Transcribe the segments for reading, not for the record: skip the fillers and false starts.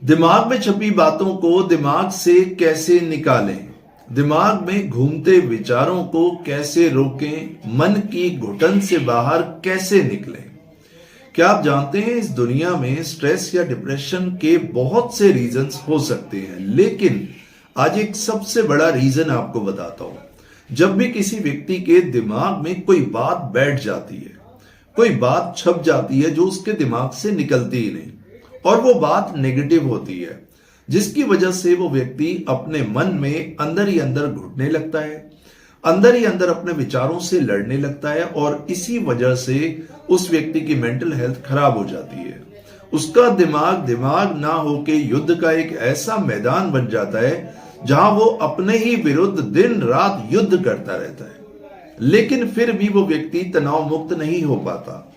दिमाग में छपी बातों को दिमाग से कैसे निकालें? दिमाग में घूमते विचारों को कैसे रोकें? मन की घुटन से बाहर कैसे निकलें? क्या आप जानते हैं इस दुनिया में स्ट्रेस या डिप्रेशन के बहुत से रीजंस हो सकते हैं, लेकिन आज एक सबसे बड़ा रीजन आपको बताता हूं। जब भी किसी व्यक्ति के दिमाग में कोई बात बैठ जाती है, कोई बात छप जाती है जो उसके दिमाग से निकलती ही नहीं, और वो बात नेगेटिव होती है, जिसकी वजह से वो व्यक्ति अपने मन में अंदर ही अंदर घुटने लगता है, अंदर ही अंदर अपने विचारों से लड़ने लगता है, और इसी वजह से उस व्यक्ति की मेंटल हेल्थ खराब हो जाती है। उसका दिमाग ना होके युद्ध का एक ऐसा मैदान बन जाता है जहां वो अपने ही विरुद्ध दिन रात युद्ध करता रहता है, लेकिन फिर भी वो व्यक्ति तनाव मुक्त नहीं हो पाता।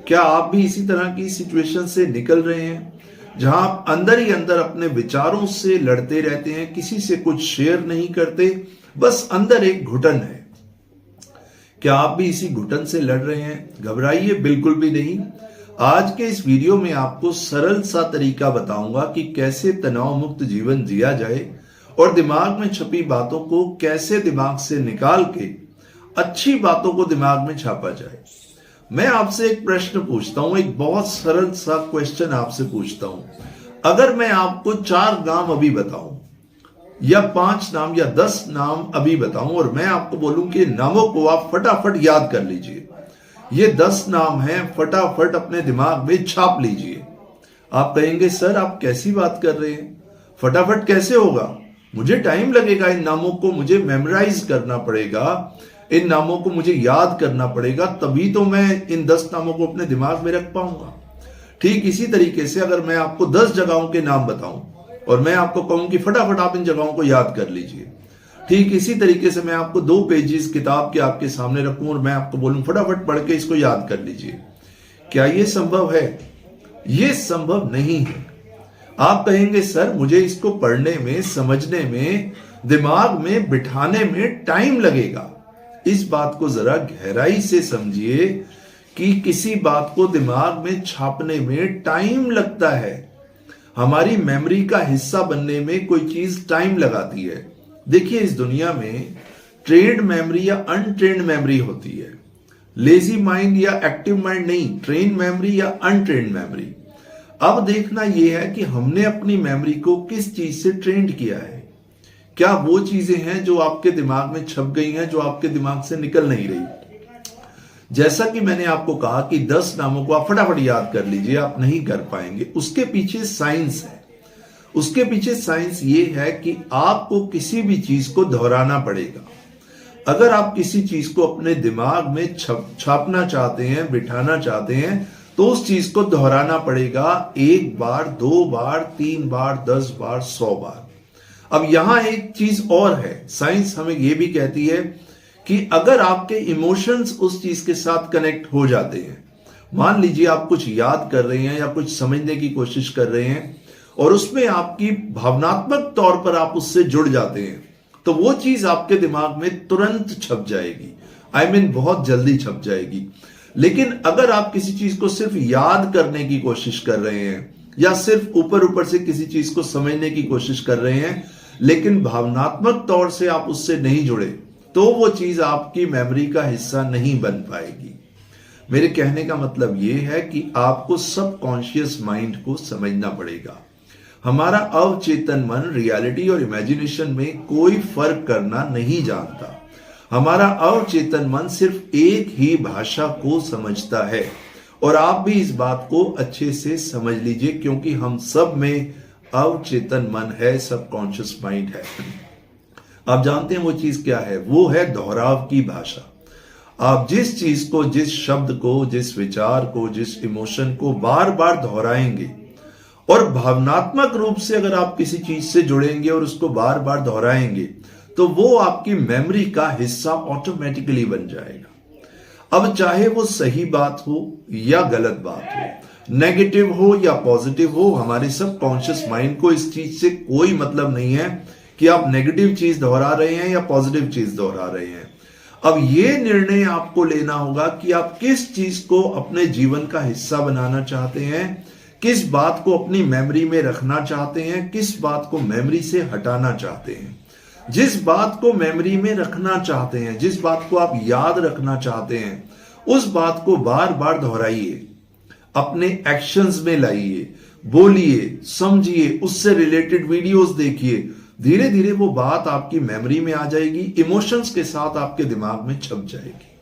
क्या आप भी इसी तरह की सिचुएशन से निकल रहे हैं, जहां आप अंदर ही अंदर अपने विचारों से लड़ते रहते हैं, किसी से कुछ शेयर नहीं करते, बस अंदर एक घुटन है? क्या आप भी इसी घुटन से लड़ रहे हैं? घबराइए बिल्कुल भी नहीं। आज के इस वीडियो में आपको सरल सा तरीका बताऊंगा कि कैसे तनाव मुक्त जीवन जिया जाए और दिमाग में छपी बातों को कैसे दिमाग से निकाल के अच्छी बातों को दिमाग में छापा जाए। मैं आपसे एक प्रश्न पूछता हूं, एक बहुत सरल सा क्वेश्चन आपसे पूछता हूं। अगर मैं आपको 4 नाम अभी बताऊं, या 5 नाम या 10 नाम अभी बताऊं, और मैं आपको बोलूं कि नामों को आप फटाफट याद कर लीजिए, ये 10 नाम हैं, फटाफट अपने दिमाग में छाप लीजिए। आप कहेंगे सर आप कैसी बात कर रहे हैं, फटाफट कैसे होगा? मुझे टाइम लगेगा, इन नामों को मुझे मेमोराइज करना पड़ेगा, इन नामों को मुझे याद करना पड़ेगा, तभी तो मैं इन 10 नामों को अपने दिमाग में रख पाऊंगा। ठीक इसी तरीके से अगर मैं आपको 10 जगहों के नाम बताऊं और मैं आपको कहूं कि फटाफट आप इन जगहों को याद कर लीजिए, ठीक इसी तरीके से मैं आपको 2 पेजेस किताब के आपके सामने रखूं और मैं आपको बोलूं फटाफट पढ़ के इसको याद कर लीजिए। क्या यह संभव है? यह संभव नहीं है। आप कहेंगे सर मुझे इसको पढ़ने में, समझने में, दिमाग में बिठाने में टाइम लगेगा। इस बात को जरा गहराई से समझिए कि किसी बात को दिमाग में छापने में टाइम लगता है। हमारी मेमोरी का हिस्सा बनने में कोई चीज टाइम लगाती है। देखिए इस दुनिया में ट्रेन्ड मेमोरी या अनट्रेन्ड मेमोरी होती है, लेजी माइंड या एक्टिव माइंड नहीं, ट्रेन्ड मेमोरी या अनट्रेन्ड मेमोरी। अब देखना यह है कि हमने अपनी मेमोरी को किस चीज से ट्रेंड किया है। क्या वो चीजें हैं जो आपके दिमाग में छप गई हैं, जो आपके दिमाग से निकल नहीं रही? जैसा कि मैंने आपको कहा कि 10 नामों को आप फटाफट याद कर लीजिए, आप नहीं कर पाएंगे। उसके पीछे साइंस है। उसके पीछे साइंस ये है कि आपको किसी भी चीज को दोहराना पड़ेगा। अगर आप किसी चीज को अपने दिमाग में छापना चाहते हैं, बिठाना चाहते हैं, तो उस चीज को दोहराना पड़ेगा 1 बार, 2 बार, 3 बार, 10 बार, 100 बार। अब यहां एक चीज और है, साइंस हमें यह भी कहती है कि अगर आपके इमोशंस उस चीज के साथ कनेक्ट हो जाते हैं, मान लीजिए आप कुछ याद कर रहे हैं या कुछ समझने की कोशिश कर रहे हैं और उसमें आपकी भावनात्मक तौर पर आप उससे जुड़ जाते हैं, तो वो चीज आपके दिमाग में तुरंत छप जाएगी। बहुत जल्दी छप जाएगी। लेकिन अगर आप किसी चीज को सिर्फ याद करने की कोशिश कर रहे हैं या सिर्फ ऊपर ऊपर से किसी चीज को समझने की कोशिश कर रहे हैं, लेकिन भावनात्मक तौर से आप उससे नहीं जुड़े, तो वो चीज आपकी मेमोरी का हिस्सा नहीं बन पाएगी। मेरे कहने का मतलब यह है कि आपको सबकॉन्शियस माइंड को समझना पड़ेगा। हमारा अवचेतन मन रियलिटी और इमेजिनेशन में कोई फर्क करना नहीं जानता। हमारा अवचेतन मन सिर्फ एक ही भाषा को समझता है, और आप भी इस बात को अच्छे से समझ लीजिए, क्योंकि हम सब में अवचेतन मन है, सबकॉन्शियस माइंड है। आप जानते हैं वो चीज क्या है? वो है दोहराव की भाषा। आप जिस चीज को, जिस शब्द को, जिस विचार को, जिस इमोशन को बार बार दोहराएंगे, और भावनात्मक रूप से अगर आप किसी चीज से जुड़ेंगे और उसको बार बार दोहराएंगे, तो वो आपकी मेमोरी का हिस्सा ऑटोमेटिकली बन जाएगा। अब चाहे वो सही बात हो या गलत बात हो, नेगेटिव हो या पॉजिटिव हो, हमारे सबकॉन्शियस माइंड को इस चीज से कोई मतलब नहीं है कि आप नेगेटिव चीज दोहरा रहे हैं या पॉजिटिव चीज दोहरा रहे हैं। अब ये निर्णय आपको लेना होगा कि आप किस चीज को अपने जीवन का हिस्सा बनाना चाहते हैं, किस बात को अपनी मेमोरी में रखना चाहते हैं, किस बात को मेमोरी से हटाना चाहते हैं। जिस बात को मेमोरी में रखना चाहते हैं, जिस बात को आप याद रखना चाहते हैं, उस बात को बार बार दोहराइए, अपने एक्शंस में लाइए, बोलिए, समझिए, उससे रिलेटेड वीडियोस देखिए। धीरे धीरे वो बात आपकी मेमोरी में आ जाएगी, इमोशंस के साथ आपके दिमाग में छप जाएगी।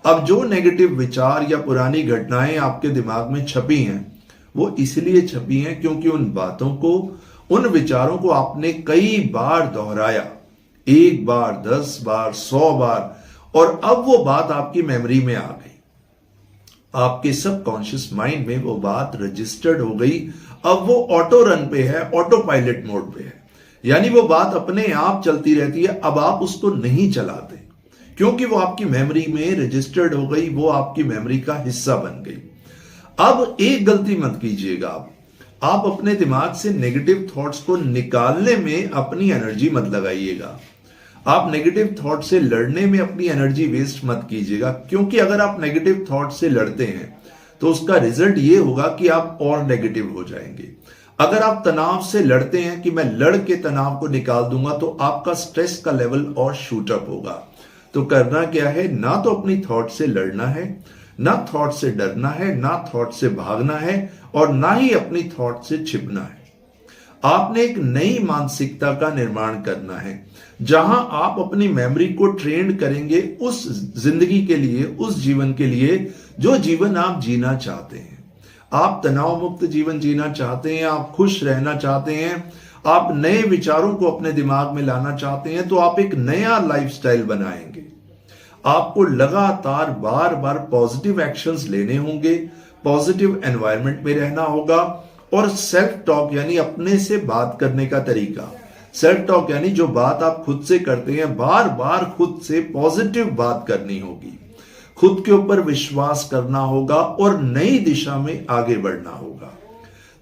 अब जो नेगेटिव विचार या पुरानी घटनाएं आपके दिमाग में छपी हैं, वो इसलिए छपी हैं क्योंकि उन बातों को, उन विचारों को आपने कई बार दोहराया, 1 बार, 10 बार, 100 बार, और अब वो बात आपकी मेमोरी में आ गई। आपके सबकॉन्शियस माइंड में वो बात रजिस्टर्ड हो गई। अब वो ऑटो रन पे है, ऑटो पायलट मोड पे है, यानी वो बात अपने आप चलती रहती है। अब आप उसको नहीं चलाते क्योंकि वो आपकी मेमोरी में रजिस्टर्ड हो गई, वो आपकी मेमोरी का हिस्सा बन गई। अब एक गलती मत कीजिएगा, आप अपने दिमाग से नेगेटिव थॉट्स को निकालने में अपनी एनर्जी मत लगाइएगा। आप नेगेटिव थॉट से लड़ने में अपनी एनर्जी वेस्ट मत कीजिएगा, क्योंकि अगर आप नेगेटिव थॉट से लड़ते हैं तो उसका रिजल्ट ये होगा कि आप और नेगेटिव हो जाएंगे। अगर आप तनाव से लड़ते हैं कि मैं लड़ के तनाव को निकाल दूंगा, तो आपका स्ट्रेस का लेवल और शूट अप होगा। तो करना क्या है, ना तो अपनी थॉट से लड़ना है, ना थॉट से डरना है, ना थॉट से भागना है, और ना ही अपनी थॉट से छिपना है। आपने एक नई मानसिकता का निर्माण करना है, जहां आप अपनी मेमोरी को ट्रेंड करेंगे उस जिंदगी के लिए, उस जीवन के लिए जो जीवन आप जीना चाहते हैं। आप तनाव मुक्त जीवन जीना चाहते हैं, आप खुश रहना चाहते हैं, आप नए विचारों को अपने दिमाग में लाना चाहते हैं, तो आप एक नया लाइफस्टाइल बनाएंगे। आपको लगातार बार बार पॉजिटिव एक्शंस लेने होंगे, पॉजिटिव एनवायरनमेंट में रहना होगा, और सेल्फ टॉक यानी अपने से बात करने का तरीका, सेल्फ टॉक यानी जो बात आप खुद से करते हैं, बार बार खुद से पॉजिटिव बात करनी होगी, खुद के ऊपर विश्वास करना होगा और नई दिशा में आगे बढ़ना होगा।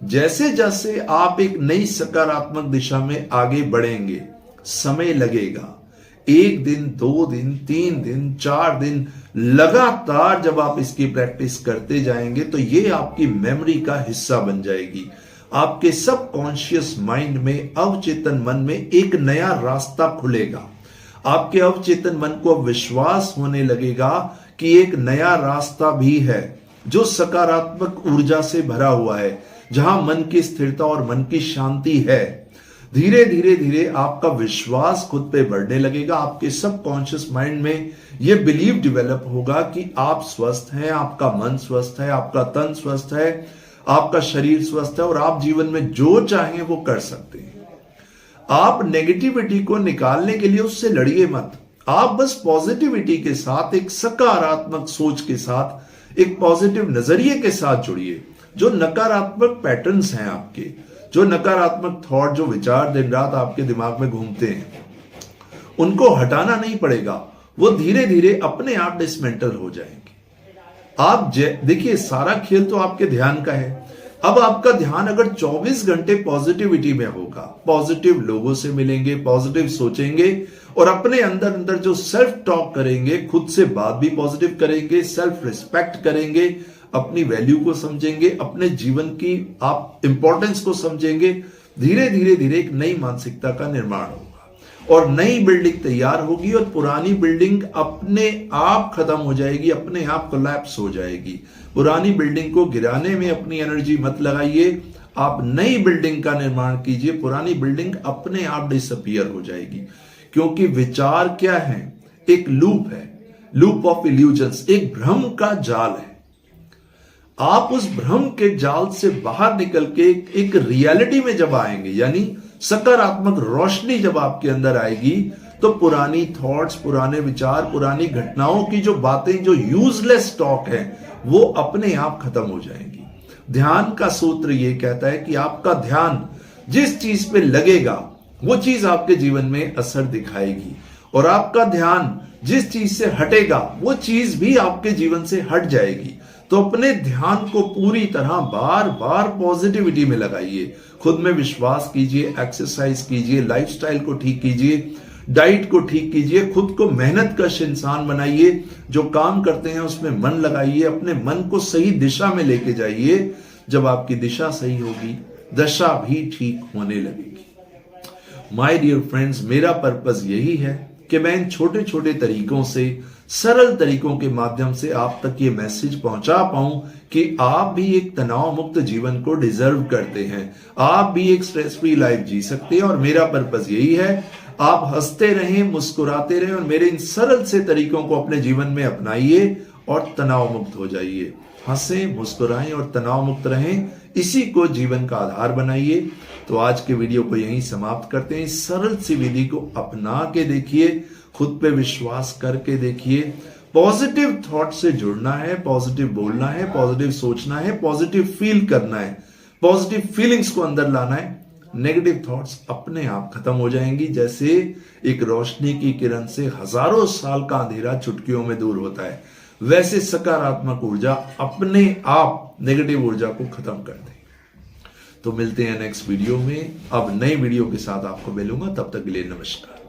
जैसे जैसे आप एक नई सकारात्मक दिशा में आगे बढ़ेंगे, समय लगेगा, 1 दिन, 2 दिन, 3 दिन, 4 दिन, लगातार जब आप इसकी प्रैक्टिस करते जाएंगे तो ये आपकी मेमोरी का हिस्सा बन जाएगी। आपके सबकॉन्शियस माइंड में, अवचेतन मन में एक नया रास्ता खुलेगा। आपके अवचेतन मन को अब विश्वास होने लगेगा कि एक नया रास्ता भी है जो सकारात्मक ऊर्जा से भरा हुआ है, जहां मन की स्थिरता और मन की शांति है। धीरे धीरे धीरे आपका विश्वास खुद पे बढ़ने लगेगा। आपके सबकॉन्शियस माइंड में यह बिलीव डेवलप होगा कि आप स्वस्थ हैं, आपका मन स्वस्थ है, आपका तन स्वस्थ है, आपका शरीर स्वस्थ है, और आप जीवन में जो चाहें वो कर सकते हैं। आप नेगेटिविटी को निकालने के लिए उससे लड़िए मत। आप बस पॉजिटिविटी के साथ, एक सकारात्मक सोच के साथ, एक पॉजिटिव नजरिए के साथ जुड़िए। जो नकारात्मक पैटर्न्स हैं आपके, जो नकारात्मक थॉट, जो विचार दिन रात आपके दिमाग में घूमते हैं, उनको हटाना नहीं पड़ेगा, वो धीरे धीरे अपने आप डिसमेंटल हो जाएंगे। आप देखिए, सारा खेल तो आपके ध्यान का है। अब आपका ध्यान अगर 24 घंटे पॉजिटिविटी में होगा, पॉजिटिव लोगों से मिलेंगे, पॉजिटिव सोचेंगे, और अपने अंदर अंदर जो सेल्फ टॉक करेंगे, खुद से बात भी पॉजिटिव करेंगे, सेल्फ रिस्पेक्ट करेंगे, अपनी वैल्यू को समझेंगे, अपने जीवन की आप इंपॉर्टेंस को समझेंगे, धीरे धीरे धीरे एक नई मानसिकता का निर्माण होगा और नई बिल्डिंग तैयार होगी, और पुरानी बिल्डिंग अपने आप खत्म हो जाएगी, अपने आप कोलैप्स हो जाएगी। पुरानी बिल्डिंग को गिराने में अपनी एनर्जी मत लगाइए, आप नई बिल्डिंग का निर्माण कीजिए। पुरानी बिल्डिंग अपने आप डिसअपीयर हो जाएगी, क्योंकि विचार क्या है, एक लूप है, लूप ऑफ इल्यूजन्स, एक भ्रम का जाल है। आप उस भ्रम के जाल से बाहर निकल के एक रियलिटी में जब आएंगे, यानी सकारात्मक रोशनी जब आपके अंदर आएगी, तो पुरानी थॉट्स, पुराने विचार, पुरानी घटनाओं की जो बातें, जो यूजलेस टॉक है, वो अपने आप खत्म हो जाएंगी। ध्यान का सूत्र ये कहता है कि आपका ध्यान जिस चीज पे लगेगा, वो चीज आपके जीवन में असर दिखाएगी, और आपका ध्यान जिस चीज से हटेगा, वो चीज भी आपके जीवन से हट जाएगी। तो अपने ध्यान को पूरी तरह बार बार पॉजिटिविटी में लगाइए, खुद में विश्वास कीजिए, एक्सरसाइज कीजिए, लाइफस्टाइल को ठीक कीजिए, डाइट को ठीक कीजिए, खुद को मेहनत कश इंसान बनाइए, जो काम करते हैं उसमें मन लगाइए, अपने मन को सही दिशा में लेके जाइए, जब आपकी दिशा सही होगी, दशा भी ठीक होने लगेगी। माय डियर फ्रेंड्स, मेरा पर्पस यही है कि मैं इन छोटे छोटे तरीकों से, सरल तरीकों के माध्यम से आप तक ये मैसेज पहुंचा पाऊं कि आप भी एक तनाव मुक्त जीवन को डिजर्व करते हैं, आप भी एक स्ट्रेस फ्री लाइफ जी सकते हैं। और मेरा पर्पस यही है, आप हंसते रहें, मुस्कुराते रहें और मेरे इन सरल से तरीकों को अपने जीवन में अपनाइए और तनाव मुक्त हो जाइए। हंसें, मुस्कुराएं और तनाव मुक्त रहें, इसी को जीवन का आधार बनाइए। तो आज के वीडियो को यहीं समाप्त करते हैं। इस सरल सी विधि को अपना के देखिए, खुद पे विश्वास करके देखिए। पॉजिटिव थॉट से जुड़ना है, पॉजिटिव बोलना है, पॉजिटिव सोचना है, पॉजिटिव फील करना है, पॉजिटिव फीलिंग्स को अंदर लाना है। नेगेटिव थॉट्स अपने आप खत्म हो जाएंगी। जैसे एक रोशनी की किरण से हजारों साल का अंधेरा चुटकियों में दूर होता है, वैसे सकारात्मक ऊर्जा अपने आप नेगेटिव ऊर्जा को खत्म कर देगी। तो मिलते हैं नेक्स्ट वीडियो में। अब नई वीडियो के साथ आपको मिलूंगा, तब तक के लिए नमस्कार।